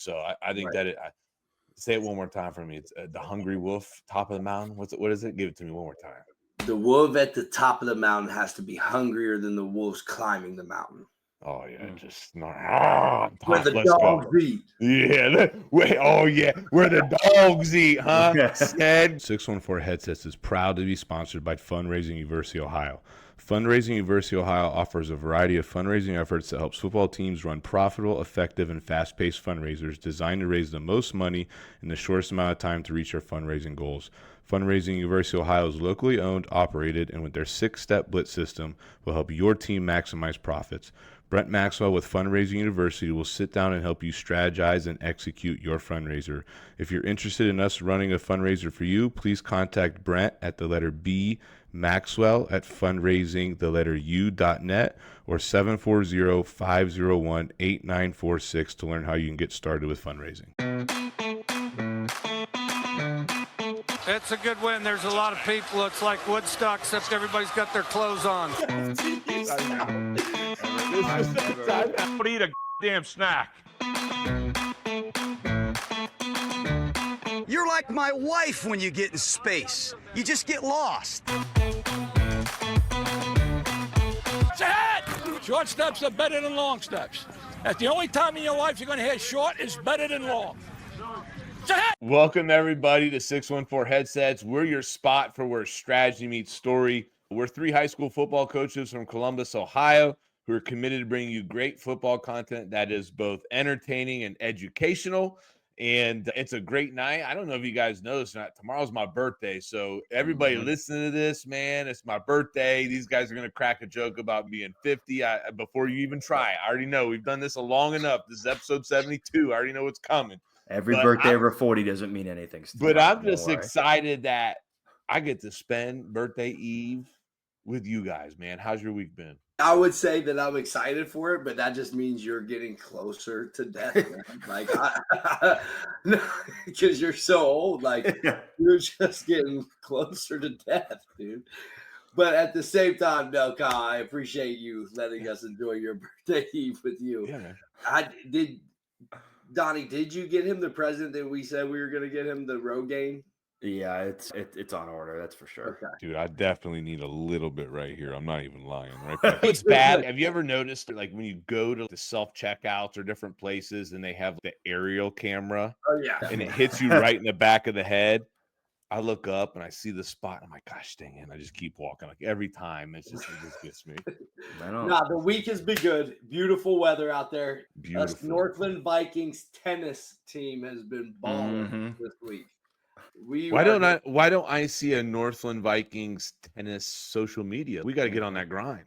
So I think that say it one more time for me. It's the hungry wolf, top of the mountain. What is it? Give it to me one more time. The wolf at the top of the mountain has to be hungrier than the wolves climbing the mountain. Oh yeah, just where the let's dogs go. eat. Yeah, where the dogs eat, huh? Said 614 Headsets is proud to be sponsored by Fundraising University Ohio. Fundraising University Ohio offers a variety of fundraising efforts that helps football teams run profitable, effective, and fast-paced fundraisers designed to raise the most money in the shortest amount of time to reach their fundraising goals. Fundraising University Ohio is locally owned, operated, and with their 6-step blitz system will help your team maximize profits. Brent Maxwell with Fundraising University will sit down and help you strategize and execute your fundraiser. If you're interested in us running a fundraiser for you, please contact Brent at the letter B Maxwell at fundraising.u.net or 740-501-8946 to learn how you can get started with fundraising. It's a good win. There's a lot of people. It's like Woodstock, except everybody's got their clothes on. Don't eat a damn snack. You're like my wife when you get in space. You just get lost. It's ahead! Short steps are better than long steps. That's the only time in your life you're going to hear short is better than long. It's ahead! Welcome, everybody, to 614 Headsets. We're your spot for where strategy meets story. We're 3 high school football coaches from Columbus, Ohio, who are committed to bringing you great football content that is both entertaining and educational. And it's a great night. I don't know if you guys know this or not. Tomorrow's my birthday. So everybody listening to this, man, it's my birthday. These guys are going to crack a joke about being 50 before you even try. I already know. We've done this long enough. This is episode 72. I already know what's coming. Every birthday over 40 doesn't mean anything. But I'm just excited that I get to spend birthday eve with you guys, man. How's your week been? I would say that I'm excited for it, but that just means you're getting closer to death, man. Like, because you're so old, like you're just getting closer to death, dude. But at the same time, no, Kyle, I appreciate you letting us enjoy your birthday eve with you. Yeah, man. Donnie, did you get him the present that we said we were going to get him, the road game? Yeah, it's on order. That's for sure. Okay. Dude, I definitely need a little bit right here. I'm not even lying, right? It's bad. Have you ever noticed, like, when you go to the self-checkouts or different places and they have the aerial camera and it hits you right in the back of the head? I look up and I see the spot. I'm like, gosh, dang it. And I just keep walking. Like, every time, it just gets me. The week has been good. Beautiful weather out there. Beautiful. Us Northland Vikings tennis team has been balling this week. Why don't I see a Northland Vikings tennis social media? We got to get on that grind.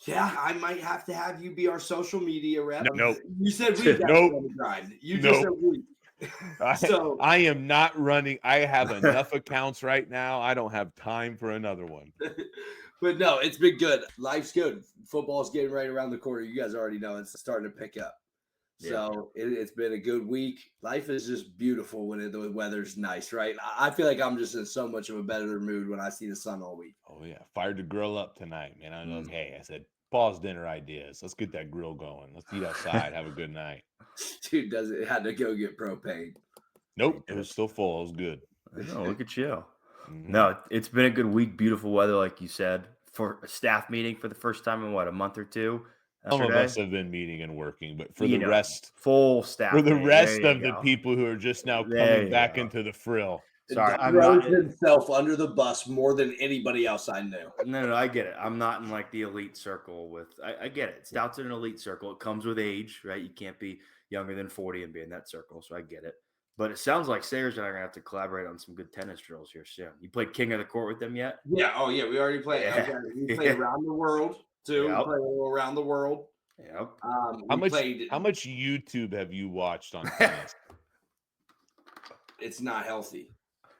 Yeah, I might have to have you be our social media rep. Nope. You said we got on the grind. You just said we. So I am not running. I have enough accounts right now. I don't have time for another one. But no, it's been good. Life's good. Football's getting right around the corner. You guys already know it's starting to pick up. So it's been a good week. Life is just beautiful when the weather's nice, right? I feel like I'm just in so much of a better mood when I see the sun all week. Oh, yeah. Fired the grill up tonight, man. I know. Hey, I said, pause dinner ideas. Let's get that grill going. Let's eat outside. Have a good night. Dude, it had to go get propane. Nope. It was still full. It was good. No, look at you. No, it's been a good week. Beautiful weather, like you said, for a staff meeting for the first time in a month or two. Some of us have been meeting and working, but for the rest, full staff. For the rest of the people who are just now coming back into the frill. Sorry, I'm not himself under the bus more than anybody else I know. No, I get it. I'm not in like the elite circle I get it. Stout's in an elite circle. It comes with age, right? You can't be younger than 40 and be in that circle. So I get it. But it sounds like Sayers and I are going to have to collaborate on some good tennis drills here soon. You played King of the Court with them yet? Yeah. Oh, yeah. We already played. Yeah. We played Around the World, too. Yep. We played a little Around the World. Yep. How much YouTube have you watched on tennis? It's not healthy.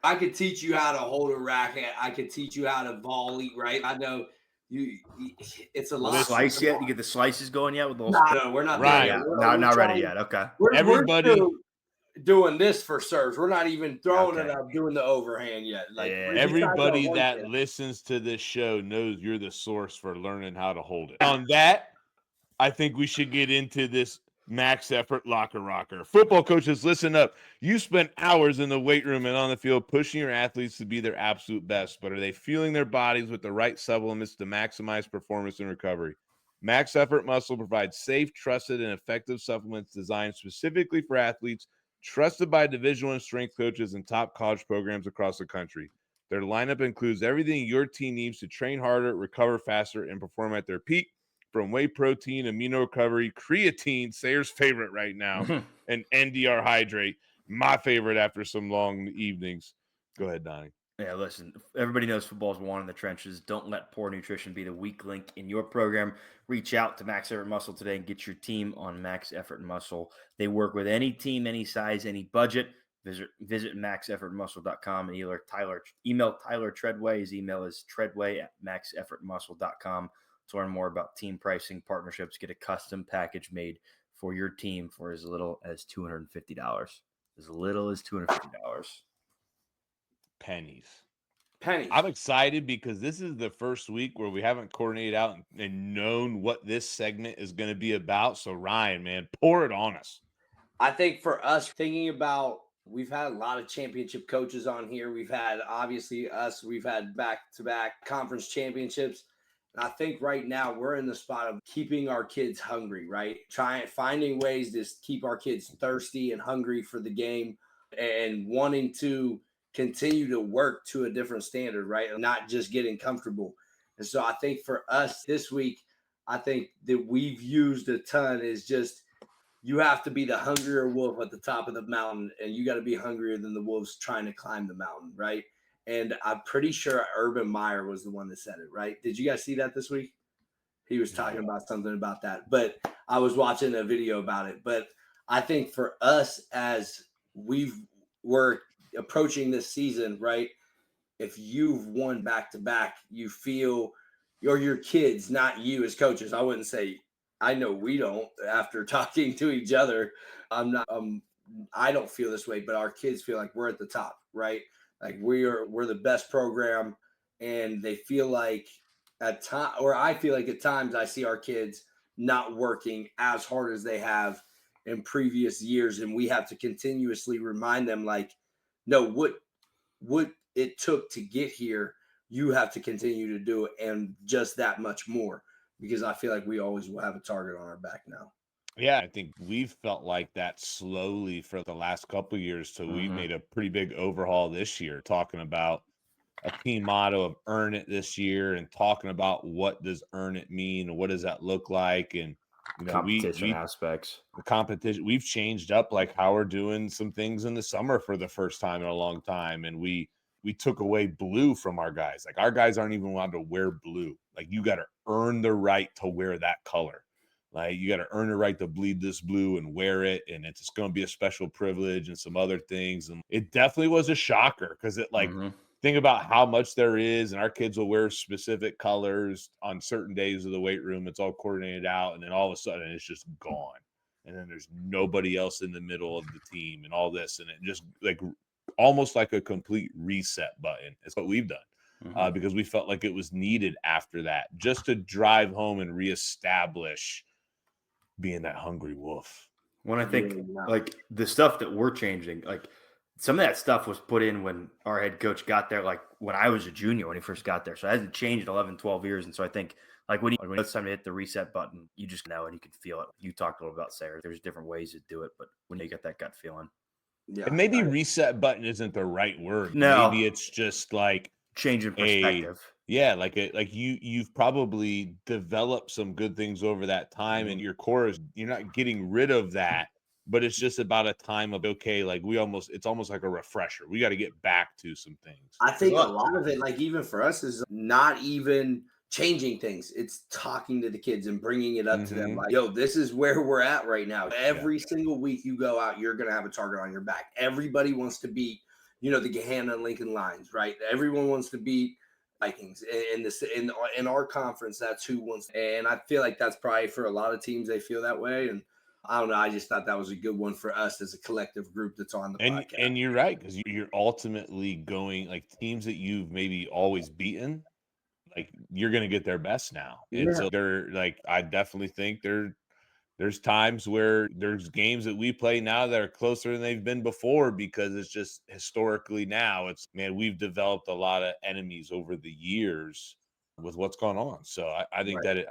I could teach you how to hold a racket. I could teach you how to volley, right? I know it's a lot. Slice yet? You get the slices going yet? With those? No, we're not right. there yet. Not ready yet. Okay. Everybody we're doing this for serves. We're not even throwing it up, doing the overhand yet. Like everybody that listens to this show knows you're the source for learning how to hold it. On that, I think we should get into this Max Effort Locker Rocker. Football coaches, listen up. You spend hours in the weight room and on the field pushing your athletes to be their absolute best, but are they fueling their bodies with the right supplements to maximize performance and recovery? Max Effort Muscle provides safe, trusted, and effective supplements designed specifically for athletes, trusted by Division I strength coaches and top college programs across the country. Their lineup includes everything your team needs to train harder, recover faster, and perform at their peak. From whey protein, amino recovery, creatine, Sayer's favorite right now, and NDR hydrate, my favorite after some long evenings. Go ahead, Donnie. Yeah, listen, everybody knows football is won in the trenches. Don't let poor nutrition be the weak link in your program. Reach out to Max Effort Muscle today and get your team on Max Effort Muscle. They work with any team, any size, any budget. Visit maxeffortmuscle.com and email Tyler Treadway. His email is treadway@maxeffortmuscle.com to learn more about team pricing, partnerships, get a custom package made for your team for as little as $250. As little as $250. Pennies. Pennies. I'm excited because this is the first week where we haven't coordinated out and known what this segment is going to be about. So, Ryan, man, pour it on us. I think for us, thinking about, we've had a lot of championship coaches on here. We've had, obviously, we've had back-to-back conference championships. And I think right now we're in the spot of keeping our kids hungry, right? Finding ways to keep our kids thirsty and hungry for the game and wanting to continue to work to a different standard, right? And not just getting comfortable. And so I think for us this week, I think that we've used a ton is just, you have to be the hungrier wolf at the top of the mountain, and you got to be hungrier than the wolves trying to climb the mountain, right? And I'm pretty sure Urban Meyer was the one that said it, right? Did you guys see that this week? He was talking about something about that, but I was watching a video about it. But I think for us, as we're approaching this season, right? If you've won back-to-back, you feel, or your kids, not you as coaches, I wouldn't say, I know we don't after talking to each other. I don't feel this way, but our kids feel like we're at the top, right? Like we're the best program, and they feel like at time, or I feel like at times I see our kids not working as hard as they have in previous years, and we have to continuously remind them, like, no, what it took to get here, you have to continue to do it, and just that much more, because I feel like we always will have a target on our back now. Yeah, I think we've felt like that slowly for the last couple of years. So we made a pretty big overhaul this year, talking about a team motto of earn it this year, and talking about what does earn it mean, and what does that look like, and Competition aspects. The competition. We've changed up like how we're doing some things in the summer for the first time in a long time, and we took away blue from our guys. Like our guys aren't even allowed to wear blue. Like you got to earn the right to wear that color. Like you got to earn the right to bleed this blue and wear it, and it's going to be a special privilege and some other things. And it definitely was a shocker because it think about how much there is, and our kids will wear specific colors on certain days of the weight room. It's all coordinated out, and then all of a sudden it's just gone. And then there's nobody else in the middle of the team and all this, and it just like almost like a complete reset button. It's what we've done because we felt like it was needed after that, just to drive home and reestablish being that hungry wolf. When I think like the stuff that we're changing, like some of that stuff was put in when our head coach got there, like when I was a junior, when he first got there. So it hasn't changed 11, 12 years. And so I think like when it's time to hit the reset button, you just know, and you can feel it. You talked a little about Sarah. There's different ways to do it, but when you get that gut feeling. Yeah. And maybe reset button isn't the right word. No. Maybe it's just like changing perspective. You've probably developed some good things over that time, and your core is, you're not getting rid of that, but it's just about a time of, okay, like it's almost like a refresher. We got to get back to some things. I think a lot of it, like even for us, is not even changing things. It's talking to the kids and bringing it up to them. Like, yo, this is where we're at right now. Every single week you go out, you're going to have a target on your back. Everybody wants to beat, the Gahanna and Lincoln Lions, right? Everyone wants to beat Vikings in our conference. That's who wants. And I feel like that's probably for a lot of teams, they feel that way. And I don't know. I just thought that was a good one for us as a collective group that's on the podcast. And you're right, because you're ultimately going, like, teams that you've maybe always beaten, like, you're going to get their best now. And so they're like, I definitely think they're there's times where there's games that we play now that are closer than they've been before because it's just historically now we've developed a lot of enemies over the years with what's going on. So I think that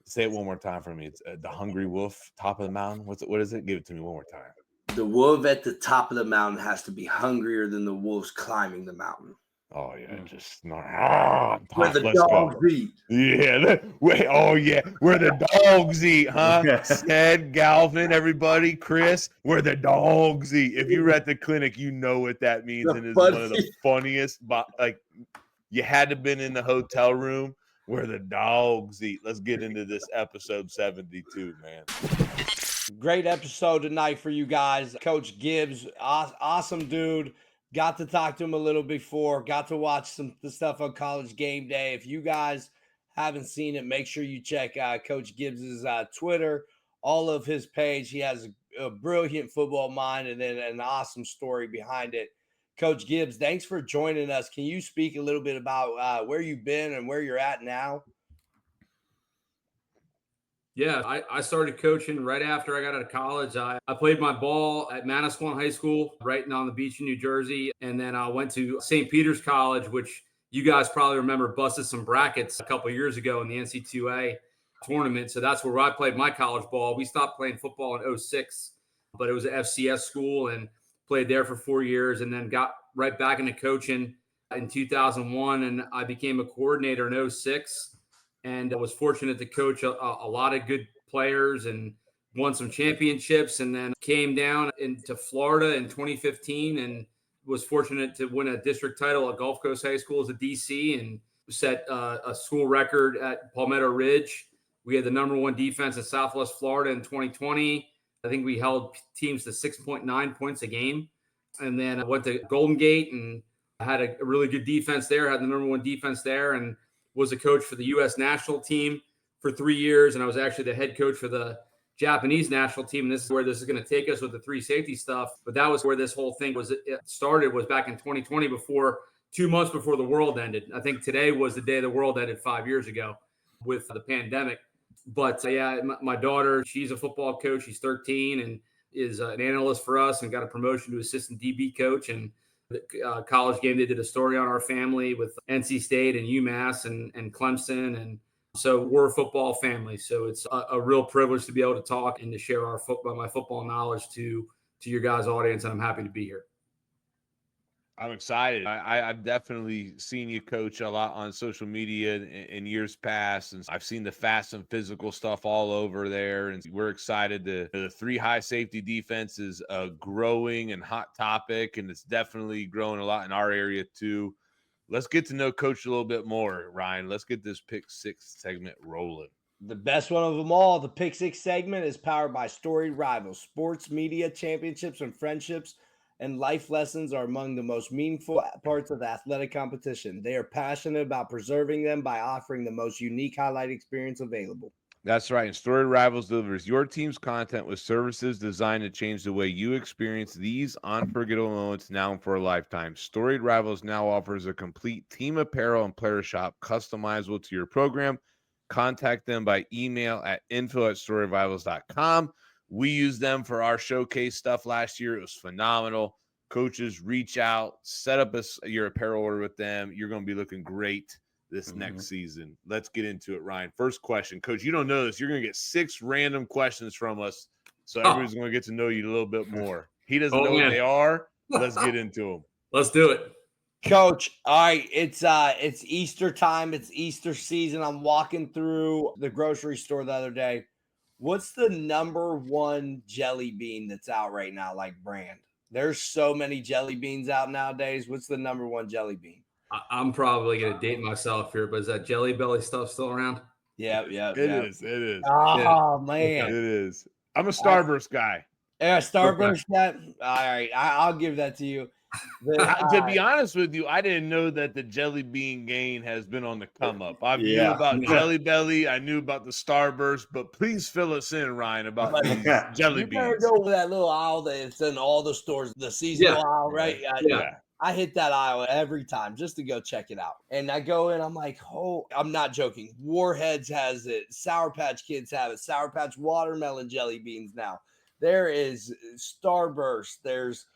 say it one more time for me. It's the hungry wolf, top of the mountain. What is it? Give it to me one more time. The wolf at the top of the mountain has to be hungrier than the wolves climbing the mountain. Oh yeah, just Where the dogs eat. Yeah, where the dogs eat, huh? Said Galvin, everybody, Chris, where the dogs eat. If you were at the clinic, you know what that means, and it's one of the funniest. Like you had to been in the hotel room where the dogs eat. Let's get into this episode 72, man. Great episode tonight for you guys. Coach Gibbs, awesome dude. Got to talk to him a little before. Got to watch the stuff on College Game Day. If you guys haven't seen it, make sure you check Coach Gibbs's Twitter, all of his page. He has a brilliant football mind and then an awesome story behind it. Coach Gibbs, thanks for joining us. Can you speak a little bit about where you've been and where you're at now? Yeah, I started coaching right after I got out of college. I played my ball at Manasquan High School, right on the beach in New Jersey. And then I went to St. Peter's College, which you guys probably remember busted some brackets a couple of years ago in the NC2A tournament. So that's where I played my college ball. We stopped playing football in 2006, but it was an FCS school and played there for 4 years and then got right back into coaching in 2001. And I became a coordinator in 2006. And I was fortunate to coach a lot of good players and won some championships, and then came down into Florida in 2015 and was fortunate to win a district title at Gulf Coast High School as a DC and set a school record at Palmetto Ridge. We had the #1 defense in Southwest Florida in 2020. I think we held teams to 6.9 points a game. And then I went to Golden Gate and had a really good defense there, had the #1 defense there, and was a coach for the U.S. national team for 3 years. And I was actually the head coach for the Japanese national team. And this is where this is going to take us with the 3 safety stuff. But that was where this whole thing started was back in 2020 2 months before the world ended. I think today was the day the world ended 5 years ago with the pandemic. But my daughter, she's a football coach. She's 13 and is an analyst for us and got a promotion to assistant DB coach. And the College Game Day did a story on our family with NC State and UMass and Clemson. And so we're a football family. So it's a real privilege to be able to talk and to share my football knowledge to your guys' audience. And I'm happy to be here. I'm excited. I've definitely seen you coach a lot on social media in years past, and I've seen the fast and physical stuff all over there. And we're excited. The 3 high safety defense is a growing and hot topic, and it's definitely growing a lot in our area too. Let's get to know Coach a little bit more, Ryan. Let's get this Pick 6 segment rolling. The best one of them all, the Pick 6 segment, is powered by Storied Rivals. Sports, media, championships, and friendships and life lessons are among the most meaningful parts of the athletic competition. They are passionate about preserving them by offering the most unique highlight experience available. That's right. And Storied Rivals delivers your team's content with services designed to change the way you experience these unforgettable moments now and for a lifetime. Storied Rivals now offers a complete team apparel and player shop customizable to your program. Contact them by email at info@storiedrivals.com. We used them for our showcase stuff last year. It was phenomenal. Coaches, reach out, set up your apparel order with them. You're going to be looking great this next season. Let's get into it, Ryan. First question. Coach, you don't know this. You're going to get 6 random questions from us, so everybody's going to get to know you a little bit more. He doesn't know what they are. Let's get into them. Let's do it. Coach, all right, it's Easter time. It's Easter season. I'm walking through the grocery store the other day. What's the #1 jelly bean that's out right now, like brand? There's so many jelly beans out nowadays. What's the #1 jelly bean? I'm probably going to date myself here, but is that Jelly Belly stuff still around? Yeah. It is. Oh, man. It is. I'm a Starburst guy. Yeah, Starburst. That. All right, I'll give that to you. To be honest with you, I didn't know that the jelly bean gain has been on the come up. I knew about Jelly Belly. I knew about the Starburst, but please fill us in, Ryan, about these jelly beans. You better go to that little aisle that's in all the stores, the seasonal aisle, right? Yeah. I hit that aisle every time just to go check it out. And I go in, I'm like, oh, I'm not joking. Warheads has it. Sour Patch Kids have it. Sour Patch watermelon jelly beans now. There is Starburst. There's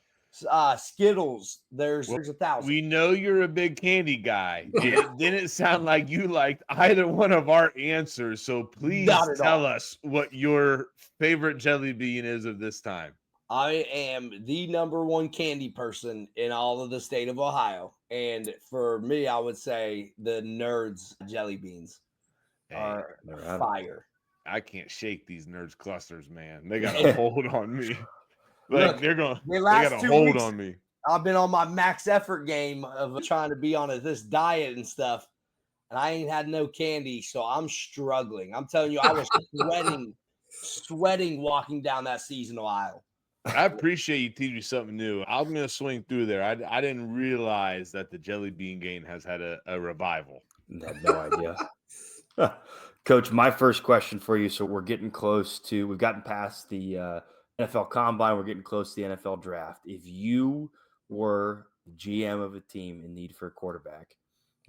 Skittles. There's 1,000. We know you're a big candy guy. It didn't sound like you liked either one of our answers. So please tell us what your favorite jelly bean is of this time. I am the number one candy person in all of the state of Ohio. And for me, I would say the Nerds jelly beans are fire. I can't shake these Nerds clusters, man. They got a hold on me. Like, they got a hold on me. I've been on my max effort game of trying to be on this diet and stuff. And I ain't had no candy, so I'm struggling. I'm telling you, I was sweating walking down that seasonal aisle. I appreciate you teaching me something new. I'm going to swing through there. I didn't realize that the jelly bean game has had a revival. I had no idea. Coach, my first question for you. So we've gotten past the NFL Combine. We're getting close to the NFL Draft. If you were GM of a team in need for a quarterback,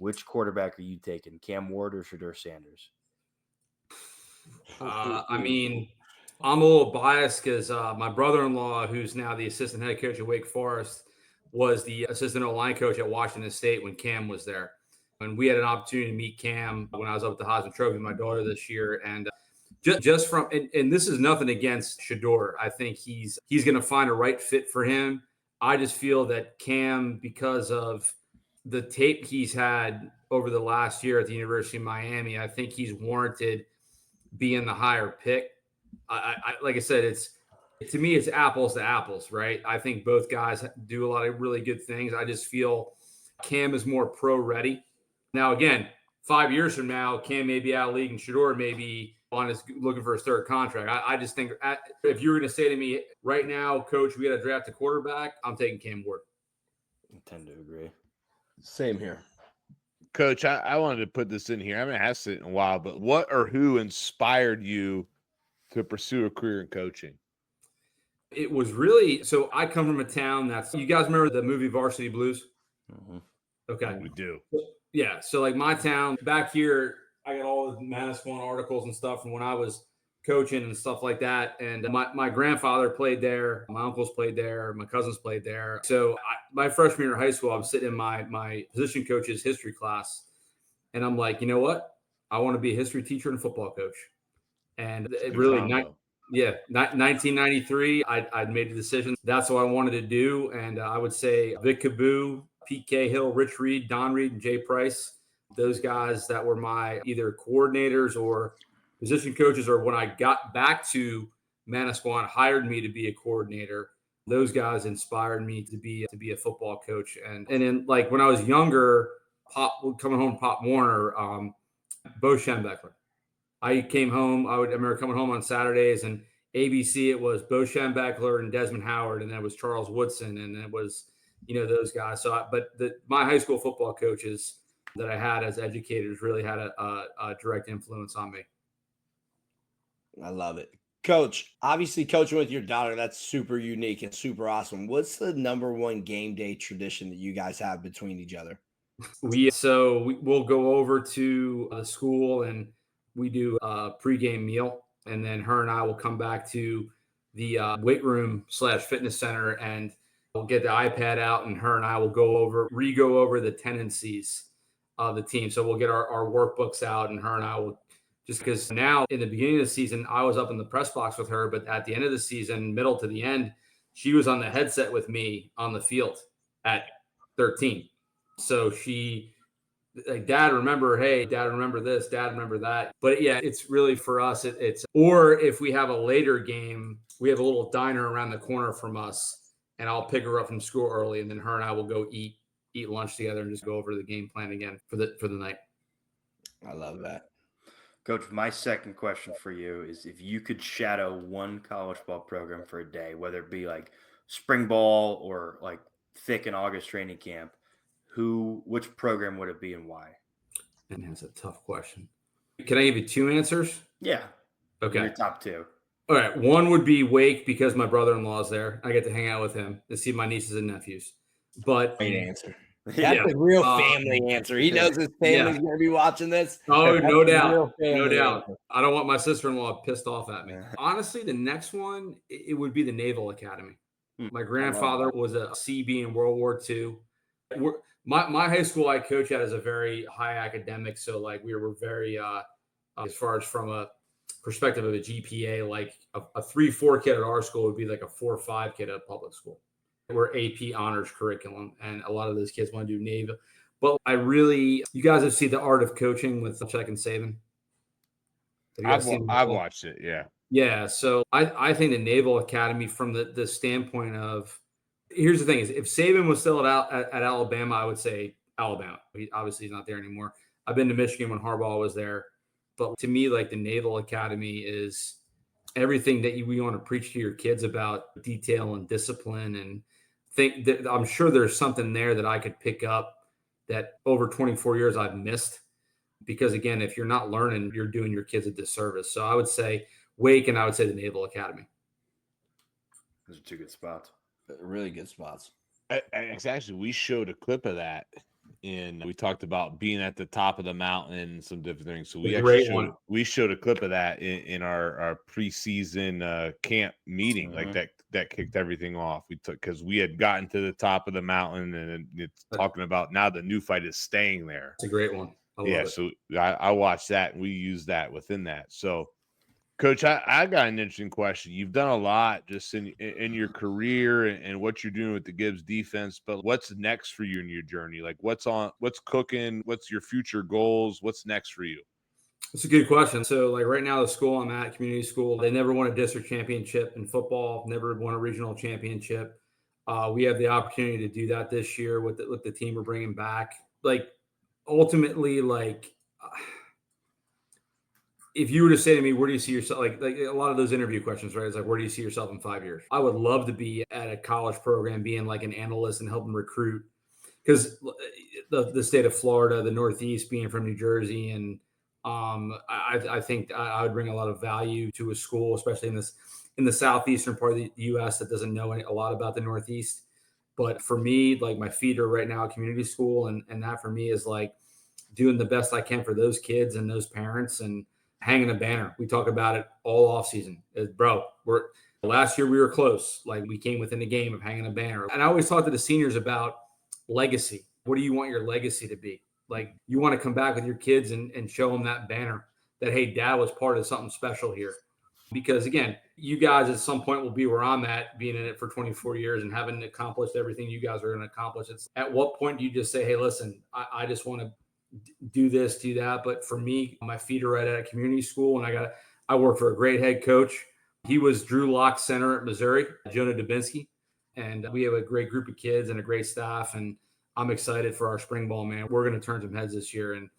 which quarterback are you taking, Cam Ward or Shedeur Sanders? I mean, I'm a little biased because my brother-in-law, who's now the assistant head coach at Wake Forest, was the assistant O-line coach at Washington State when Cam was there. And we had an opportunity to meet Cam when I was up at the Heisman Trophy with my daughter this year. And just from and this is nothing against Shedeur. I think he's going to find a right fit for him. I just feel that Cam, because of the tape he's had over the last year at the University of Miami, I think he's warranted being the higher pick. I like I said, to me, it's apples to apples, right? I think both guys do a lot of really good things. I just feel Cam is more pro ready. Now, again, 5 years from now, Cam may be out of league and Shedeur may be looking for his third contract. I just think if you were going to say to me right now, Coach, we got to draft a quarterback, I'm taking Cam Ward. I tend to agree. Same here. Coach, I wanted to put this in here. I haven't asked it in a while, but what or who inspired you to pursue a career in coaching? It was really, so I come from a town you guys remember the movie Varsity Blues? Mm-hmm. Okay. We do. Yeah. So like my town back here, I got all the Manasquan articles and stuff from when I was coaching and stuff like that. And my grandfather played there. My uncles played there. My cousins played there. So my freshman year of high school, I was sitting in my position coach's history class. And I'm like, you know what? I want to be a history teacher and football coach. And it really, 1993, I'd made the decision. That's what I wanted to do. And I would say Vic Caboo, Pete Cahill, Rich Reed, Don Reed, and Jay Price, those guys that were my either coordinators or position coaches, or when I got back to Manasquan, hired me to be a coordinator. Those guys inspired me to be a football coach. And then like when I was younger, coming home, Pop Warner, Bo Schembechler. I came home. I remember coming home on Saturdays, and ABC, it was Bo Schembechler and Desmond Howard, and then it was Charles Woodson, and it was, those guys. So, my high school football coaches that I had as educators really had a direct influence on me. I love it. Coach, obviously coaching with your daughter, that's super unique and super awesome. What's the number one game day tradition that you guys have between each other? We'll go over to the school and we do a pregame meal, and then her and I will come back to the weight room / fitness center, and we'll get the iPad out, and her and I will go over the tendencies of the team. So we'll get our workbooks out, and her and I will, just because now in the beginning of the season, I was up in the press box with her, but at the end of the season, middle to the end, she was on the headset with me on the field at 13. So she, like, Dad, remember, hey, Dad, remember this, Dad, remember that. But yeah, it's really for us. Or if we have a later game, we have a little diner around the corner from us, and I'll pick her up from school early, and then her and I will go eat lunch together and just go over the game plan again for the night. I love that. Coach, my second question for you is, if you could shadow one college ball program for a day, whether it be like spring ball or like thick in August training camp, which program would it be and why? And that's a tough question. Can I give you two answers? Yeah. Okay. Your top two. All right. One would be Wake, because my brother-in-law is there. I get to hang out with him to see my nieces and nephews. But Great answer. That's Yeah. a real family answer. He knows his family's going to be watching this. Oh, That's no a doubt. real No family doubt. answer. I don't want my sister-in-law pissed off at me. Honestly, the next one, it would be the Naval Academy. My grandfather was a CB in World War II. My high school I coach at is a very high academic. So like we were very, as far as from a perspective of a GPA, like a 3.4 kid at our school would be like a 4.5 kid at public school. We're AP honors curriculum, and a lot of those kids want to do Naval. But you guys have seen The Art of Coaching with Check and Saban? I've watched it. Yeah. Yeah. So I think the Naval Academy, from the standpoint of, here's the thing is, if Saban was still at Alabama, I would say Alabama. Obviously, he's not there anymore. I've been to Michigan when Harbaugh was there. But to me, like the Naval Academy is everything that we want to preach to your kids about detail and discipline, and think that I'm sure there's something there that I could pick up that over 24 years I've missed. Because again, if you're not learning, you're doing your kids a disservice. So I would say Wake, and I would say the Naval Academy. Those are two good spots. Really good spots. It's actually, we showed a clip of that we talked about being at the top of the mountain and some different things. So we showed a clip of that in our preseason camp meeting, like that kicked everything off. We took, because we had gotten to the top of the mountain, and it's talking about now the new fight is staying there. It's a great one. So I watched that, and we used that within that. So Coach, I got an interesting question. You've done a lot just in your career and what you're doing with the Gibbs defense, but what's next for you in your journey? Like what's cooking? What's your future goals? What's next for you? That's a good question. So like right now, the school I'm at, community school, they never won a district championship in football, never won a regional championship. We have the opportunity to do that this year with the team we're bringing back. Like ultimately, if you were to say to me, where do you see yourself? Like a lot of those interview questions, right? It's like, where do you see yourself in 5 years? I would love to be at a college program, being like an analyst and helping recruit, because the state of Florida, the Northeast, being from New Jersey, and I think I would bring a lot of value to a school, especially in the southeastern part of the U.S. that doesn't know a lot about the Northeast. But for me, like my feet are right now at community school, and that for me is like doing the best I can for those kids and those parents, and hanging a banner. We talk about it all off season. Last year we were close. Like we came within the game of hanging a banner. And I always talk to the seniors about legacy. What do you want your legacy to be? Like you want to come back with your kids and show them that banner that, hey, dad was part of something special here. Because again, you guys at some point will be where I'm at, being in it for 24 years and having accomplished everything you guys are going to accomplish. It's at what point do you just say, hey, listen, I just want to do this, do that. But for me, my feet are right at a community school, and I work for a great head coach. He was Drew Locke's center at Missouri, Jonah Dubinsky. And we have a great group of kids and a great staff. And I'm excited for our spring ball, man. We're going to turn some heads this year. And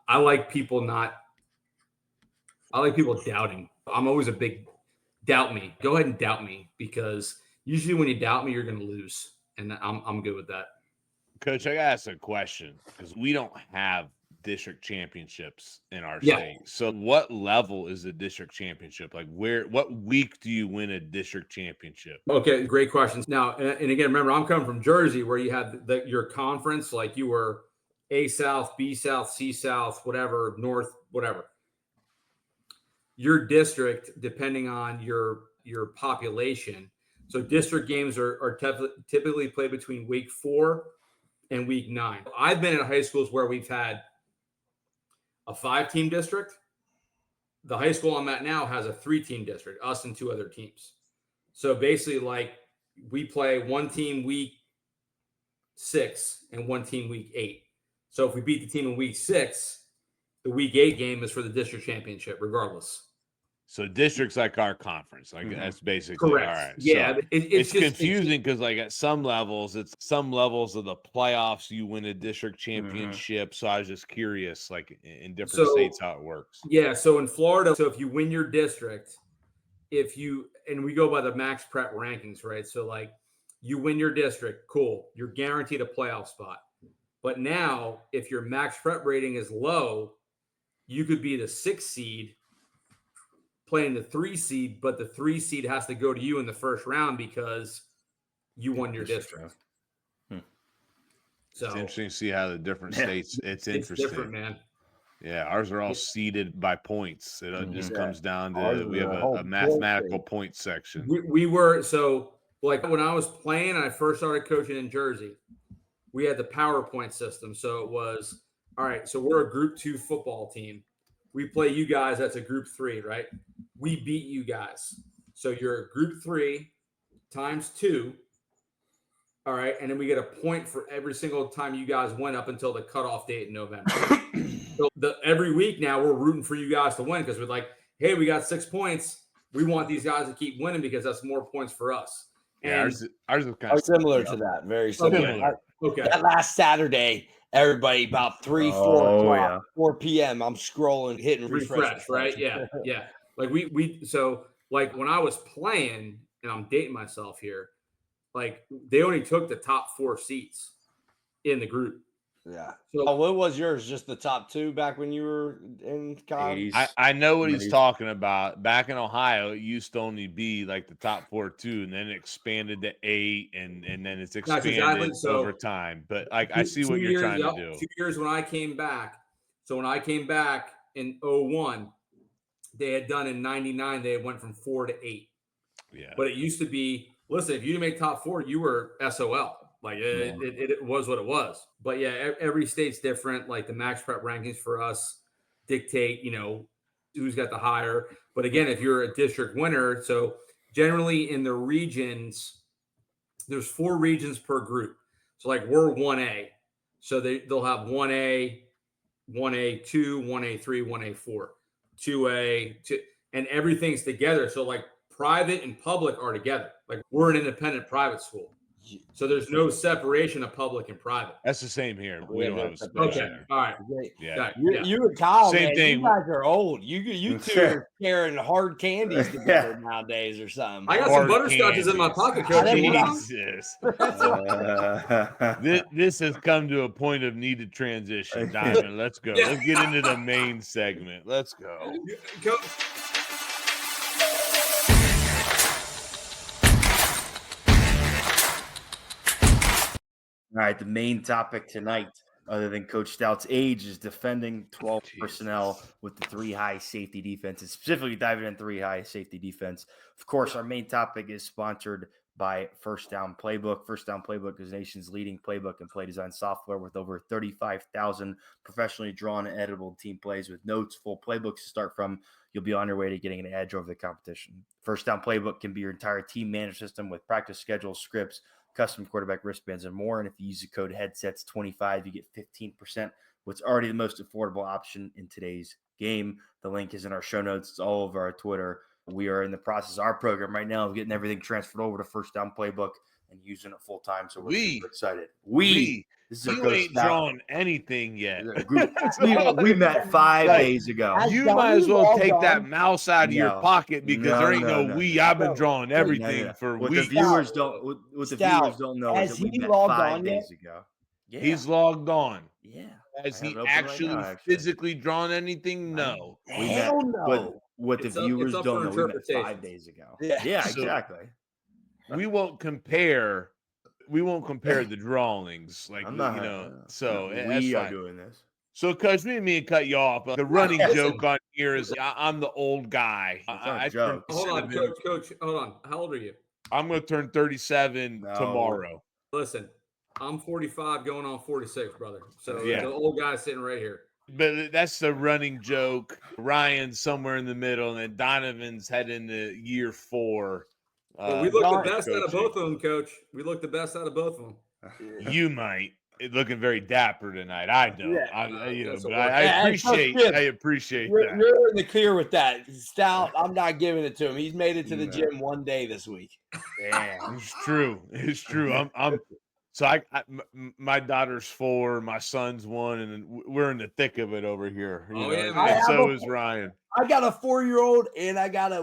I like people doubting. I'm always a big doubt me. Go ahead and doubt me, because usually when you doubt me, you're going to lose. And I'm good with that. Coach, I got to ask a question, because we don't have district championships in our state. So what level is the district championship? Like what week do you win a district championship? Okay, great questions. Now, and again, remember, I'm coming from Jersey, where you had your conference, like you were A South, B South, C South, whatever, North, whatever. Your district, depending on your population. So district games are typically played between week 4 and week 9. I've been at high schools where we've had a 5-team district. The high school I'm at now has a 3-team district, us and 2 other teams. So basically, like we play one team week 6 and one team week 8. So if we beat the team in week 6, the week 8 game is for the district championship, regardless. So district's like our conference, like that's basically correct. All right. Yeah, so it's just confusing, because like at some levels of the playoffs, you win a district championship. So I was just curious, like in different states, how it works. Yeah, so in Florida, so if you win your district, and we go by the max prep rankings, right? So like you win your district, cool, you're guaranteed a playoff spot. But now, if your max prep rating is low, you could be the 6th seed playing the 3 seed, but the 3 seed has to go to you in the first round because you won your district. So It's interesting to see how the different states. It's it's interesting. different, man. Yeah, ours are all seeded by points. It just comes down Ours to is we have a whole a mathematical point section. We were so like when I was playing, I first started coaching in Jersey. We had the PowerPoint system, so it was all right. So we're a Group 2 football team. We play you guys. That's a Group 3, right? We beat you guys. So you're Group 3 times 2. All right, and then we get a point for every single time you guys went up until the cutoff date in November. So every week now we're rooting for you guys to win because we're like, hey, we got 6 points. We want these guys to keep winning because that's more points for us. Yeah, And ours is kind of Similar to that. Very similar. okay. That last Saturday, everybody about 3, 4 o'clock, 4 p.m. I'm scrolling, hitting refresh, right? Yeah, yeah. Like we so like when I was playing, and I'm dating myself here, like they only took the top 4 seats in the group. Yeah. So what was yours? Just the top 2 back when you were in college? 80s. I know what he's 90s. talking about. Back in Ohio, it used to only be like the top 4 2, and then it expanded to 8, and then it's expanded exactly. So over time. But like I see what you're years, trying to do. 2 years when I came back. So when I came back in 01, they had done in 99, they went from 4 to 8. Yeah. But it used to be, listen, if you didn't make top 4, you were SOL. Like it was what it was. But yeah, every state's different. Like the max prep rankings for us dictate, who's got the higher. But again, if you're a district winner, so generally in the regions, there's 4 regions per group. So like we're 1A. So they'll have 1A, 1A2, 1A3, 1A4, 2A, and everything's together. So like private and public are together. Like we're an independent private school. So there's no separation of public and private. That's the same here. We don't have a separation Okay. there. All right. Yeah. You and Kyle, Same man, thing. you guys are old. You two are sharing hard candies together nowadays or something. I got some butterscotches in my pocket, Coach. Jesus. This has come to a point of needed transition. Diamond, let's go. Let's get into the main segment. Let's go. All right, the main topic tonight, other than Coach Stout's age, is defending 12 personnel with the 3 high safety defenses, specifically diving in 3 high safety defense. Of course, our main topic is sponsored by First Down Playbook. First Down Playbook is the nation's leading playbook and play design software with over 35,000 professionally drawn and editable team plays with notes, full playbooks to start from. You'll be on your way to getting an edge over the competition. First Down Playbook can be your entire team management system with practice schedules, scripts, custom quarterback wristbands, and more. And if you use the code HEADSETS25, you get 15%, what's already the most affordable option in today's game. The link is in our show notes. It's all over our Twitter. We are in the process of our program right now of getting everything transferred over to First Down Playbook and using it full time. So we're super excited. This is you ain't drawn anything yet. We met 5 days ago. You might as well take that mouse out of your pocket because there ain't no we. I've been drawing everything for what weeks. The viewers don't know is that we met 5 days ago. Yeah. He's logged on. Yeah. Has he actually physically drawn anything? No. Hell no. But what the viewers don't know, we met 5 days ago. Yeah, exactly. We won't compare the drawings, like So we are doing this. So, Coach, me and cut you off. The running joke on here is I'm the old guy. Hold on, Coach. Hold on. How old are you? I'm going to turn 37 tomorrow. Listen, I'm 45, going on 46, brother. So the old guy sitting right here. But that's the running joke. Ryan's somewhere in the middle, and then Donovan's heading to year 4. Well, we look the best out of both of them, Coach. We look the best out of both of them. You might. Looking very dapper tonight. I don't. Yeah. I appreciate that. You're in the clear with that. Stout, I'm not giving it to him. He's made it to the gym one day this week. Damn. It's true. It's true. So my daughter's 4, my son's 1, and we're in the thick of it over here. And so is Ryan. I got a 4-year-old and I got a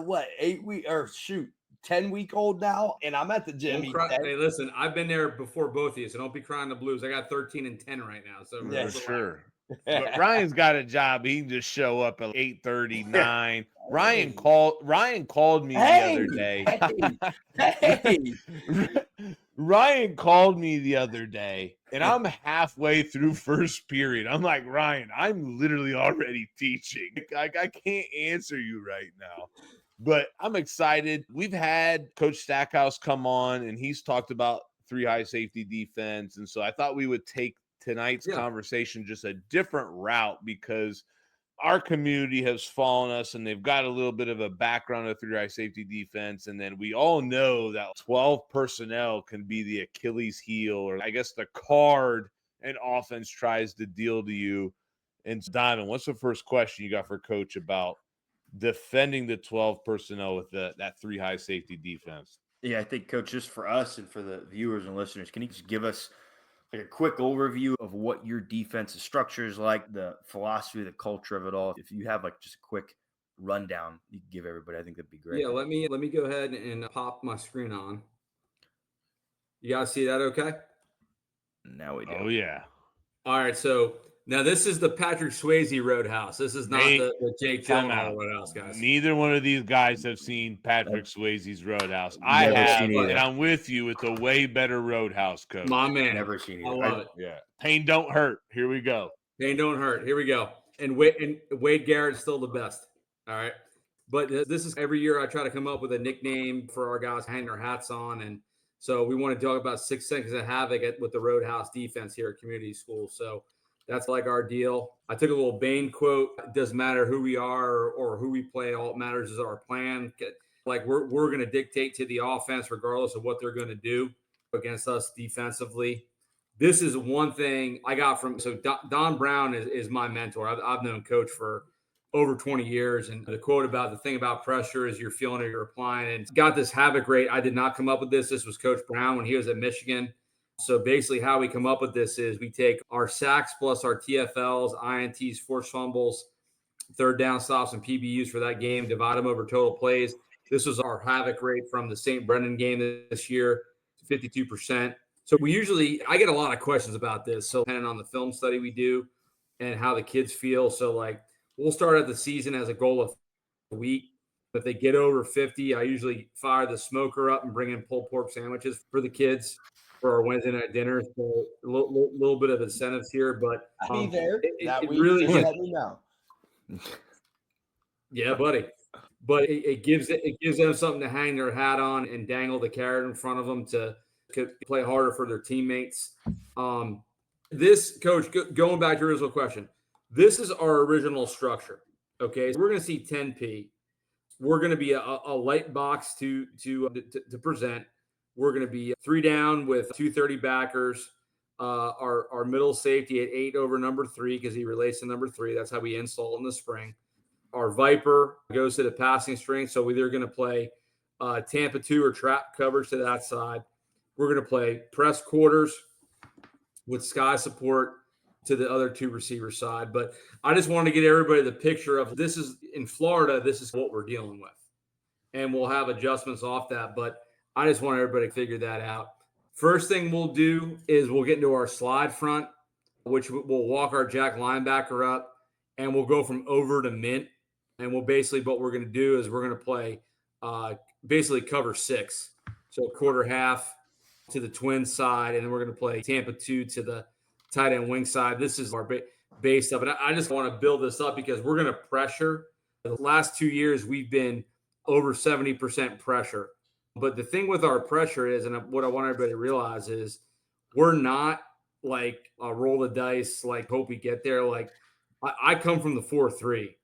10-week-old now, and I'm at the gym. Hey, listen, I've been there before both of you, so don't be crying the blues. I got 13 and 10 right now. So for sure. But Ryan's got a job. He can just show up at 8:30, 9. Ryan called me the other day. Ryan called me the other day, and I'm halfway through first period. I'm like, Ryan, I'm literally already teaching. I can't answer you right now. But I'm excited. We've had Coach Stackhouse come on, and he's talked about 3 high safety defense. And so I thought we would take tonight's conversation just a different route, because our community has fallen us, and they've got a little bit of a background of 3 high safety defense. And then we all know that 12 personnel can be the Achilles heel, or I guess the card an offense tries to deal to you. And Diamond, what's the first question you got for Coach about defending the 12 personnel with that 3 high safety defense? Yeah, I think, Coach, just for us and for the viewers and listeners, can you just give us like a quick overview of what your defensive structure is like, the philosophy, the culture of it all? If you have like just a quick rundown you can give everybody, I think that'd be great. Yeah, let me go ahead and pop my screen on. You guys see that okay? Now we do. Oh, yeah. All right, so now this is the Patrick Swayze Roadhouse. This is not the Jake Gyllenhaal Roadhouse, guys. Neither one of these guys have seen Patrick Swayze's Roadhouse. I have, and I'm with you. It's a way better Roadhouse, Coach. My man. Never seen it. I love it. Yeah. Pain don't hurt. Here we go. Pain don't hurt. Here we go. And Wade Garrett's still the best. All right. But this is every year I try to come up with a nickname for our guys hanging their hats on. And so we want to talk about 6 seconds of havoc with the Roadhouse defense here at community school. So that's like our deal. I took a little Bane quote. It doesn't matter who we are or who we play. All it matters is our plan. Like we're going to dictate to the offense regardless of what they're going to do against us defensively. This is one thing I got from – so Don Brown is my mentor. I've known Coach for over 20 years. And the quote about the thing about pressure is you're feeling it, you're applying it. And got this havoc rate. I did not come up with this. This was Coach Brown when he was at Michigan. So basically how we come up with this is we take our sacks plus our TFLs, INTs, forced fumbles, third down stops, and PBUs for that game, divide them over total plays. This was our havoc rate from the St. Brendan game this year, 52%. So I get a lot of questions about this. So depending on the film study we do and how the kids feel. So like we'll start at the season as a goal of a week. If they get over 50, I usually fire the smoker up and bring in pulled pork sandwiches for the kids for our Wednesday night dinner. So a little bit of incentives here, but I'll be there that week. Really just let me know. Yeah, buddy. But it gives them something to hang their hat on and dangle the carrot in front of them to play harder for their teammates. This, Coach, going back to your original question, this is our original structure. Okay, so we're going to see 10P. We're going to be a light box to present. We're going to be 3 down with 230 backers. Our middle safety at 8 over number 3 because he relates to number 3. That's how we install in the spring. Our Viper goes to the passing string. So we're either going to play Tampa 2 or trap coverage to that side. We're going to play press quarters with sky support to the other 2 receiver side. But I just wanted to get everybody the picture of this is in Florida. This is what we're dealing with. And we'll have adjustments off that. But I just want everybody to figure that out. First thing we'll do is we'll get into our slide front, which we'll walk our jack linebacker up, and we'll go from over to mint. And we'll basically, what we're going to do is we're going to play basically cover 6. So quarter half to the twin side, and then we're going to play Tampa 2 to the tight end wing side. This is our base stuff. And I just want to build this up because we're going to pressure. The last 2 years, we've been over 70% pressure. But the thing with our pressure is, and what I want everybody to realize is we're not like a roll the dice, like hope we get there. Like I come from the 4-3.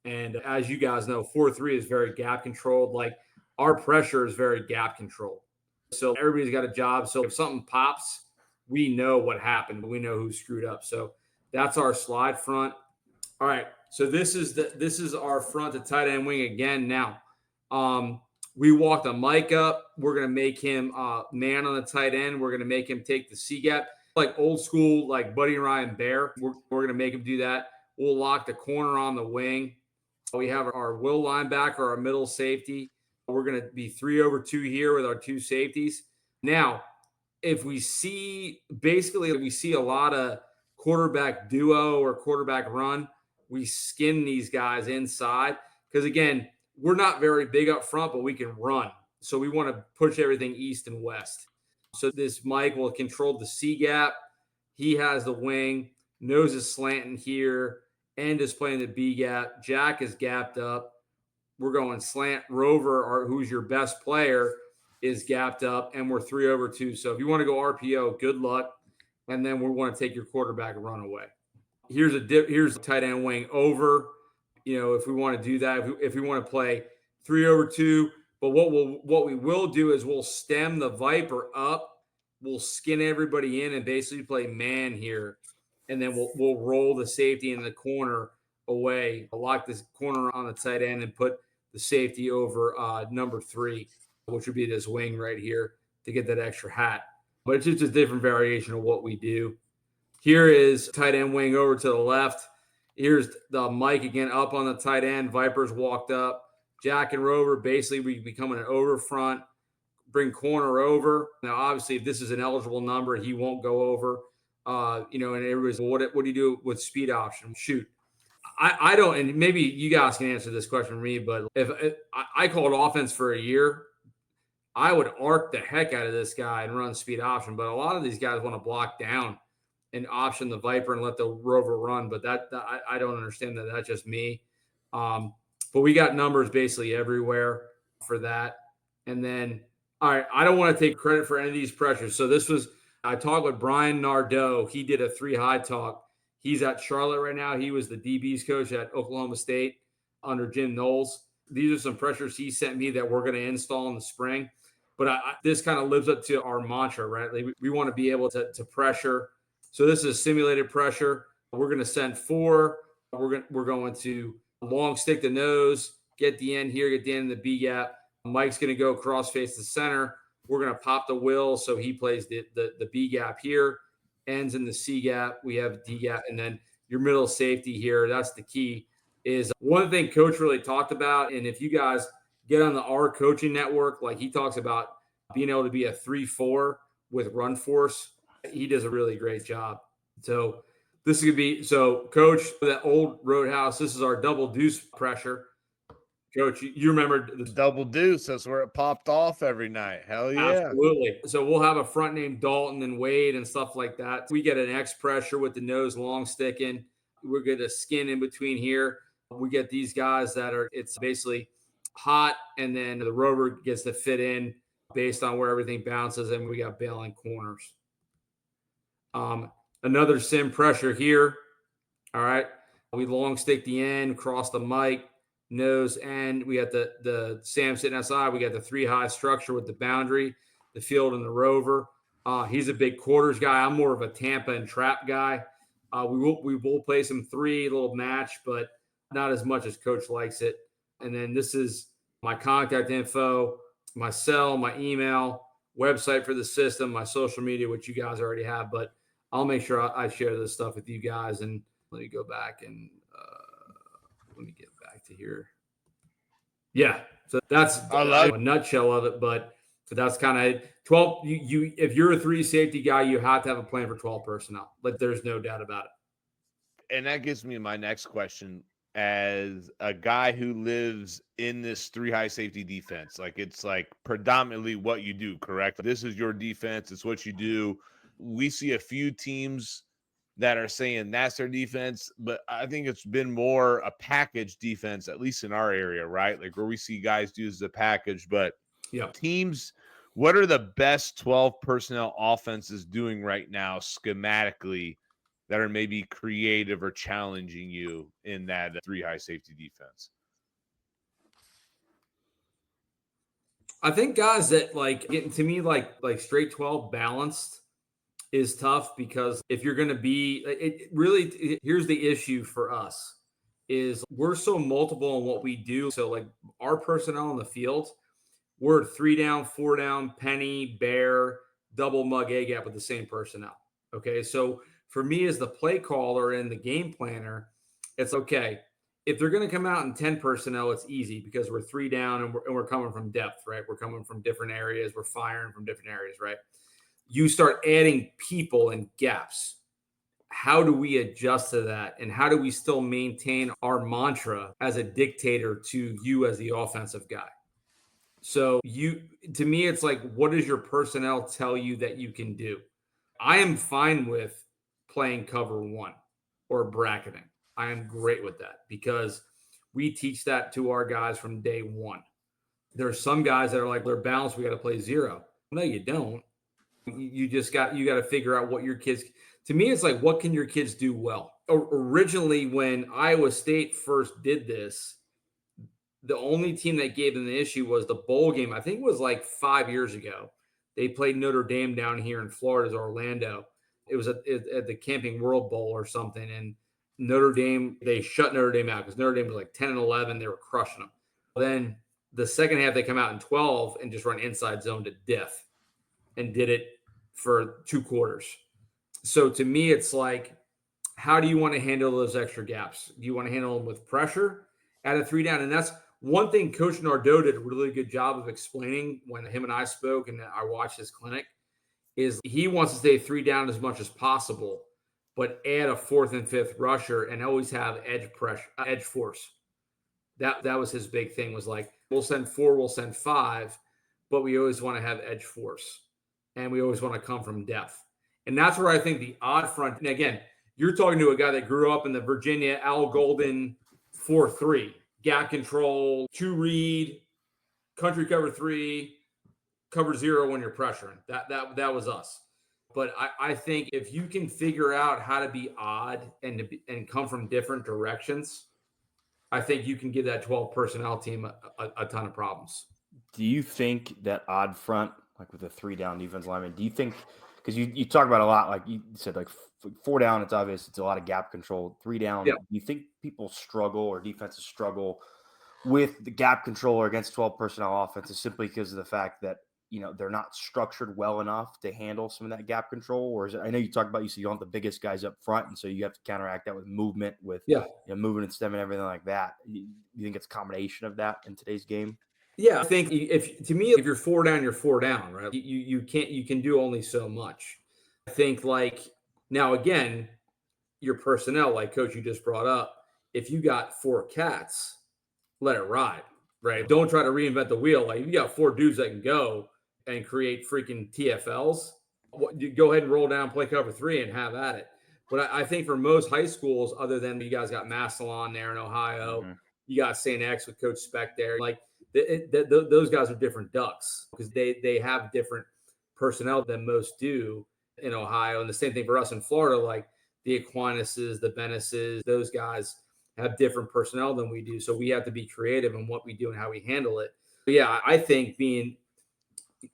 And as you guys know, 4-3 is very gap controlled. Like our pressure is very gap controlled. So everybody's got a job. So if something pops, we know what happened. We know who screwed up. So that's our slide front. All right. So this is our front to tight end wing again. Now, we walked a mic up. We're going to make him man on the tight end. We're going to make him take the C gap, like old school, like Buddy Ryan Bear. We're going to make him do that. We'll lock the corner on the wing. We have our will linebacker, our middle safety. We're going to be 3 over 2 here with our 2 safeties. Now, if we see a lot of quarterback duo or quarterback run, we skin these guys inside. Because, again, we're not very big up front, but we can run. So we want to push everything east and west. So this Mike will control the C gap. He has the wing. Nose is slanting here. End is playing the B gap. Jack is gapped up. We're going slant. Rover, or who's your best player, is gapped up, and we're 3/2. So if you want to go RPO, good luck. And then we want to take your quarterback and run away. Here's a tight end wing over. If we want to do that, if we want to play 3/2. But what we will do is we'll stem the Viper up. We'll skin everybody in and basically play man here. And then we'll roll the safety in the corner away. I'll lock this corner on the tight end and put the safety over number 3, which would be this wing right here to get that extra hat. But it's just a different variation of what we do. Here is tight end wing over to the left. Here's the Mike again up on the tight end. Vipers walked up. Jack and Rover, basically we become an over front. Bring corner over. Now, obviously, if this is an eligible number, he won't go over. And everybody's, well, what do you do with speed option? Shoot. I don't, and maybe you guys can answer this question for me, but if I called offense for a year, I would arc the heck out of this guy and run speed option. But a lot of these guys want to block down and option the Viper and let the Rover run. But I don't understand that. That's just me. But we got numbers basically everywhere for that. And then, all right, I don't want to take credit for any of these pressures. So I talked with Brian Nardo. He did a 3-high talk. He's at Charlotte right now. He was the DB's coach at Oklahoma State under Jim Knowles. These are some pressures he sent me that we're going to install in the spring. But this kind of lives up to our mantra, right? Like we want to be able to pressure. So this is simulated pressure. We're going to send 4. We're going to long stick the nose, get the end here, get the end in the B gap. Mike's going to go cross face the center. We're going to pop the will, so he plays the B gap here. Ends in the C gap. We have D gap, and then your middle safety here. That's the key. Is one thing Coach really talked about, and if you guys get on the R coaching network, like he talks about being able to be a 3-4 with run force. He does a really great job. So this is going to be, so Coach, that old Roadhouse, this is our double deuce pressure. Coach, you remember the double deuce. That's where it popped off every night. Hell yeah. Absolutely. So we'll have a front named Dalton and Wade and stuff like that. We get an X pressure with the nose long sticking. We're going to skin in between here. We get these guys it's basically hot, and then the Rover gets to fit in based on where everything bounces, and we got bailing corners. Another sim pressure here. All right. We long stick the end, cross the mic, nose end. We got the Sam sitting outside. We got the 3-high structure with the boundary, the field, and the Rover. He's a big quarters guy. I'm more of a Tampa and trap guy. We will play some 3, little match, but not as much as Coach likes it. And then this is my contact info, my cell, my email, website for the system, my social media, which you guys already have. But I'll make sure I share this stuff with you guys. And let me go back and let me get back to here. Yeah, so that's a nutshell of it. But that's kind of 12. You if you're a 3 safety guy, you have to have a plan for 12 personnel. Like there's no doubt about it. And that gives me my next question. As a guy who lives in this 3-high safety defense, like it's like predominantly what you do, correct? This is your defense. It's what you do. We see a few teams that are saying that's their defense, but I think it's been more a package defense, at least in our area, right? Like where we see guys do as a package, but teams, what are the best 12 personnel offenses doing right now schematically that are maybe creative or challenging you in that 3-high safety defense? I think guys that to me, like straight 12 balanced is tough, because if you're going to be here's the issue for us is we're so multiple in what we do. So like our personnel on the field, we're 3 down, 4 down, penny, bear, double mug, A gap with the same personnel. Okay. So for me as the play caller and the game planner, it's okay. If they're going to come out in 10 personnel, it's easy because we're 3 down and we're coming from depth, right? We're coming from different areas. We're firing from different areas, right? You start adding people and gaps. How do we adjust to that? And how do we still maintain our mantra as a dictator to you as the offensive guy? So to me, it's like, what does your personnel tell you that you can do? I am fine with playing cover one or bracketing. I am great with that because we teach that to our guys from day one. There are some guys that are like, they're balanced, we got to play zero. No, you don't. You got to figure out what your kids, to me, it's like, what can your kids do well? Originally, when Iowa State first did this, the only team that gave them the issue was the bowl game. I think it was like 5 years ago. They played Notre Dame down here in Florida's Orlando. It was at the Camping World Bowl or something. And Notre Dame, they shut Notre Dame out because Notre Dame was like 10 and 11. They were crushing them. Then the second half, they come out in 12 and just run inside zone to death and did it for 2 quarters. So to me, it's like, how do you want to handle those extra gaps? Do you want to handle them with pressure at a 3 down? And that's one thing Coach Nardo did a really good job of explaining when him and I spoke and I watched his clinic, is he wants to stay 3 down as much as possible, but add a 4th and 5th rusher and always have edge pressure, edge force. That was his big thing, was like, we'll send 4, we'll send 5, but we always want to have edge force and we always want to come from depth. And that's where I think the odd front, and again, you're talking to a guy that grew up in the Virginia Al Golden 4-3. Gap control, 2 read, country cover 3, cover 0 when you're pressuring. That was us. But I think if you can figure out how to be odd and come from different directions, I think you can give that 12 personnel team a ton of problems. Do you think that odd front, like with a 3 down defense lineman, do you think, because you talk about a lot, like you said, like 4 down, it's obvious, it's a lot of gap control. 3 down, Yeah. do you think people struggle or defenses struggle with the gap control or against 12 personnel offenses simply because of the fact that, they're not structured well enough to handle some of that gap control? Or is it, I know you talked about, you don't have the biggest guys up front, and so you have to counteract that with movement, with moving and stemming, everything like that. You think it's a combination of that in today's game? Yeah, I think if you're 4 down, you're 4 down, right? You can do only so much. I think, like, now again, your personnel, like Coach you just brought up, if you got 4 cats, let it ride, right? Don't try to reinvent the wheel. Like, you got 4 dudes that can go and create freaking TFLs, you go ahead and roll down, play cover 3 and have at it. But I think for most high schools, other than you guys got Massillon there in Ohio, you got St. X with Coach Speck there, like those guys are different ducks because they have different personnel than most do in Ohio. And the same thing for us in Florida, like the Aquinas, the Benesses, those guys have different personnel than we do. So we have to be creative in what we do and how we handle it. But yeah, I think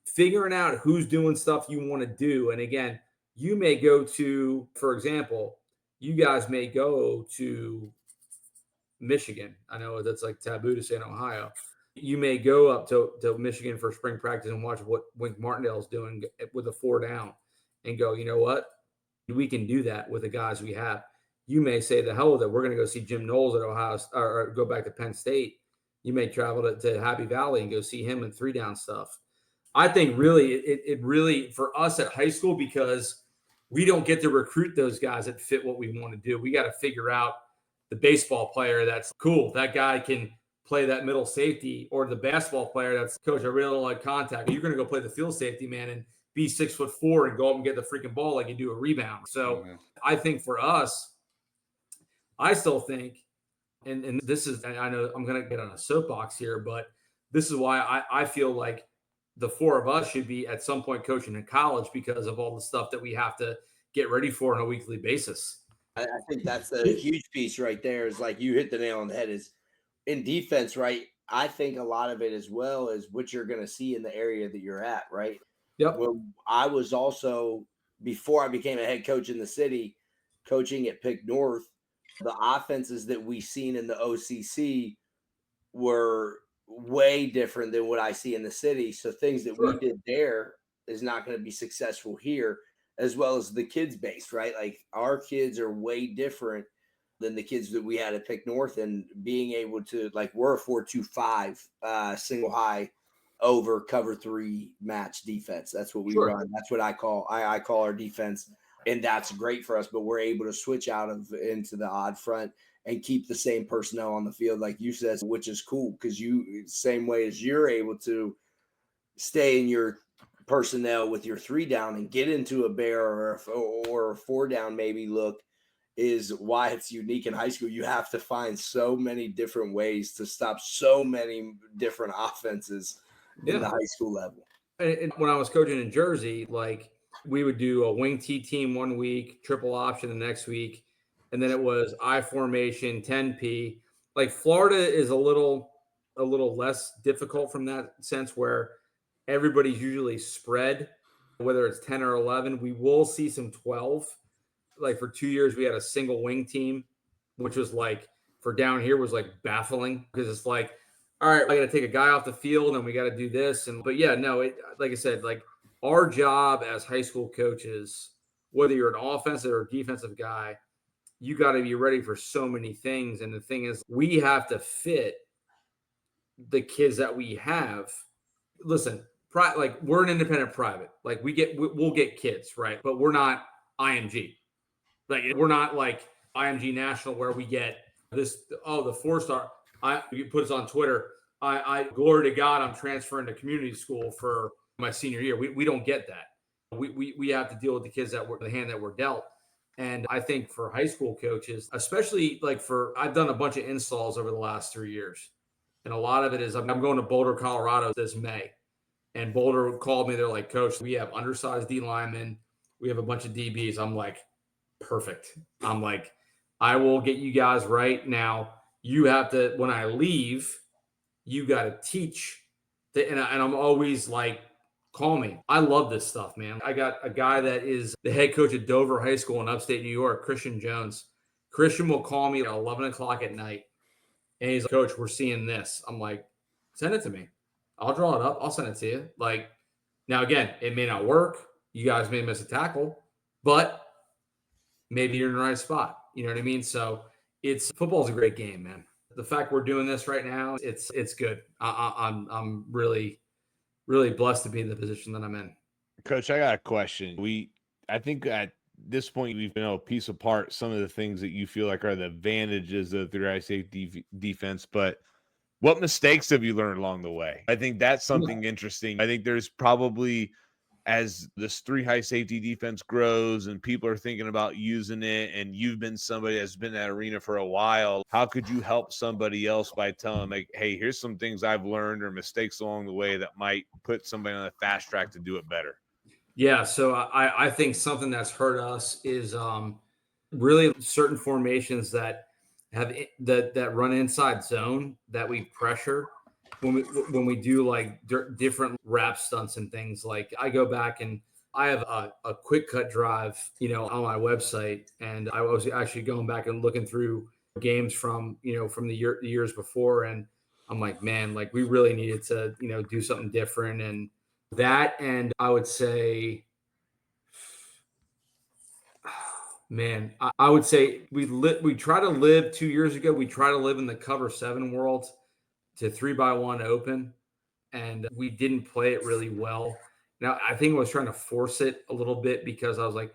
figuring out who's doing stuff you want to do. And again, you may go to, for example, you guys may go to Michigan. I know that's like taboo to say in Ohio. You may go up to Michigan for spring practice and watch what Wink Martindale's doing with a 4 down and go, you know what? We can do that with the guys we have. You may say, the hell with it, we're going to go see Jim Knowles at Ohio, or go back to Penn State. You may travel to Happy Valley and go see him in 3 down stuff. I think really, it really, for us at high school, because we don't get to recruit those guys that fit what we want to do. We got to figure out the baseball player that's cool. That guy can play that middle safety, or the basketball player that's, Coach, I really don't like contact. You're going to go play the field safety, man, and be 6'4" and go up and get the freaking ball like you do a rebound. So I think for us, I still think, and this is, I know I'm going to get on a soapbox here, but this is why I feel like the 4 of us should be at some point coaching in college, because of all the stuff that we have to get ready for on a weekly basis. I think that's a huge piece right there. Is like you hit the nail on the head. Is in defense, right? I think a lot of it as well is what you're going to see in the area that you're at, right? Yep. Well, I was also, before I became a head coach in the city, coaching at Pick North, the offenses that we seen in the OCC were way different than what I see in the city. So things that we did there is not going to be successful here, as well as the kids base, right? Like our kids are way different than the kids that we had at Pick North, and being able to, like, we're a 4-2-5 single high over cover 3 match defense. That's what we run. That's what I call our defense. And that's great for us, but we're able to switch out of into the odd front and keep the same personnel on the field, like you said, which is cool because same way as you're able to stay in your personnel with your 3 down and get into a bear or a 4 down maybe look is why it's unique in high school. You have to find so many different ways to stop so many different offenses in the high school level. And when I was coaching in Jersey, like we would do a wing T team one week, triple option the next week, and then it was I formation, 10P. Like Florida is a little less difficult from that sense where everybody's usually spread, whether it's 10 or 11. We will see some 12. Like for 2 years, we had a single wing team, which was like for down here was like baffling because it's like, all right, I got to take a guy off the field and we got to do this. But yeah, no, like I said, like our job as high school coaches, whether you're an offensive or defensive guy, you got to be ready for so many things. And the thing is, we have to fit the kids that we have. Listen, like we're an independent private. Like we'll get kids, right? But we're not IMG. Like we're not like IMG National where we get this. Oh, the 4-star. You put us on Twitter. I glory to God, I'm transferring to community school for my senior year. We don't get that. We have to deal with the kids the hand that we're dealt. And I think for high school coaches, especially like I've done a bunch of installs over the last 3 years. And a lot of it is I'm going to Boulder, Colorado this May. And Boulder called me. They're like, Coach, we have undersized D linemen. We have a bunch of DBs. I'm like, perfect. I'm like, I will get you guys right now. You have to, when I leave, you got to teach. And I'm always like, call me. I love this stuff, man. I got a guy that is the head coach at Dover High School in upstate New York, Christian Jones. Christian will call me at 11 o'clock at night. And he's like, Coach, we're seeing this. I'm like, send it to me. I'll draw it up. I'll send it to you. Like, now, again, it may not work. You guys may miss a tackle, but maybe you're in the right spot. You know what I mean? So football's a great game, man. The fact we're doing this right now, it's good. I'm really, really blessed to be in the position that I'm in. Coach, I got a question. I think at this point we've been able to piece apart some of the things that you feel like are the advantages of the high safety defense, but what mistakes have you learned along the way? I think that's something interesting. I think there's probably, as this 3 high safety defense grows and people are thinking about using it, and you've been somebody that's been in that arena for a while, how could you help somebody else by telling them, like, hey, here's some things I've learned or mistakes along the way that might put somebody on a fast track to do it better? Yeah, so I think something that's hurt us is really certain formations that have that run inside zone that we pressure when we do like different wrap stunts and things. Like I go back and I have a quick cut drive, on my website, and I was actually going back and looking through games from the years before, and I'm like, man, like we really needed to do something different. And that, and I would say, man, I would say we try to live 2 years ago. We try to live in the cover 7 world to 3x1 open, and we didn't play it really well. Now, I think I was trying to force it a little bit because I was like,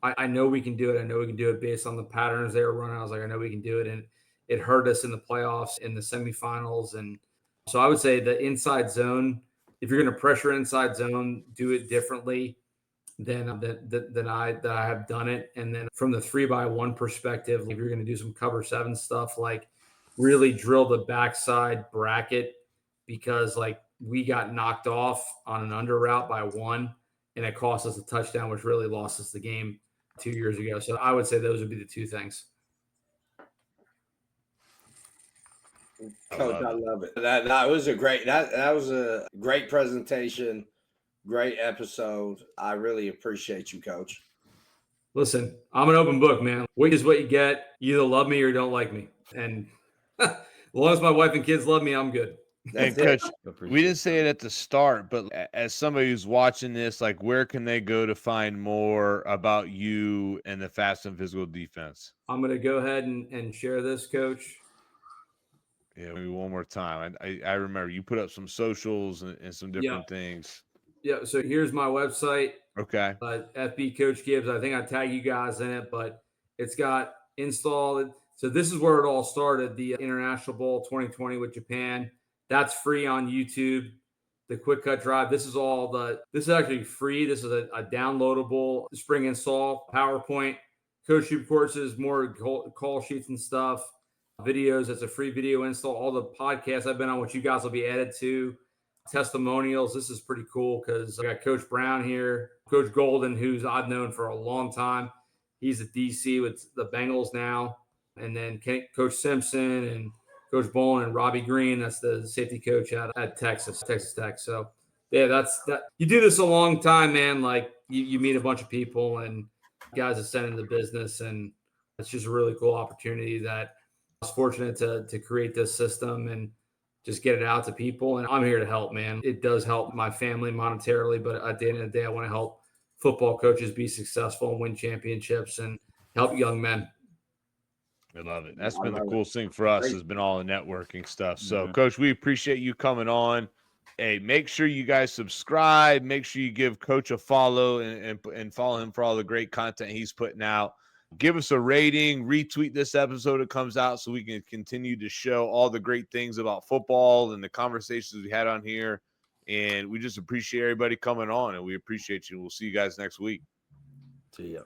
I know we can do it. I know we can do it based on the patterns they were running. I was like, I know we can do it. And it hurt us in the playoffs, in the semifinals. And so I would say the inside zone, if you're going to pressure inside zone, do it differently than I have done it. And then from the 3x1 perspective, if you're going to do some cover 7 stuff, like really drill the backside bracket, because like we got knocked off on an under route by 1 and it cost us a touchdown, which really lost us the game 2 years ago. So I would say those would be the 2 things. Coach, I love it. That was a great that was a great presentation, great episode. I really appreciate you, Coach. Listen, I'm an open book, man. What is what you get. You either love me or you don't like me. And as long as my wife and kids love me, I'm good. And Coach, we didn't say it at the start, but as somebody who's watching this, like, where can they go to find more about you and the fast and physical defense? I'm going to go ahead and share this, Coach. Yeah, maybe one more time. I remember you put up some socials and some different things. Yeah, so here's my website. Okay. FB Coach Gibbs. I think I tag you guys in it, but it's got install. So this is where it all started, the International Bowl 2020 with Japan. That's free on YouTube. The Quick Cut Drive. This is actually free. This is a downloadable spring install PowerPoint. Coaching courses, more call sheets and stuff, videos. It's a free video install. All the podcasts I've been on, which you guys will be added to, testimonials. This is pretty cool because I got Coach Brown here, Coach Golden, who's I've known for a long time. He's at DC with the Bengals now. And then Coach Simpson and Coach Bowen and Robbie Green. That's the safety coach at Texas Tech. So yeah, that's that. You do this a long time, man. Like you meet a bunch of people and guys ascend in the business, and it's just a really cool opportunity that I was fortunate to create this system and just get it out to people. And I'm here to help, man. It does help my family monetarily, but at the end of the day, I want to help football coaches be successful and win championships and help young men. I love it. That's been the coolest thing for us has been all the networking stuff. So, Coach, we appreciate you coming on. Hey, make sure you guys subscribe. Make sure you give Coach a follow and follow him for all the great content he's putting out. Give us a rating. Retweet this episode that comes out so we can continue to show all the great things about football and the conversations we had on here. And we just appreciate everybody coming on, and we appreciate you. We'll see you guys next week. See ya.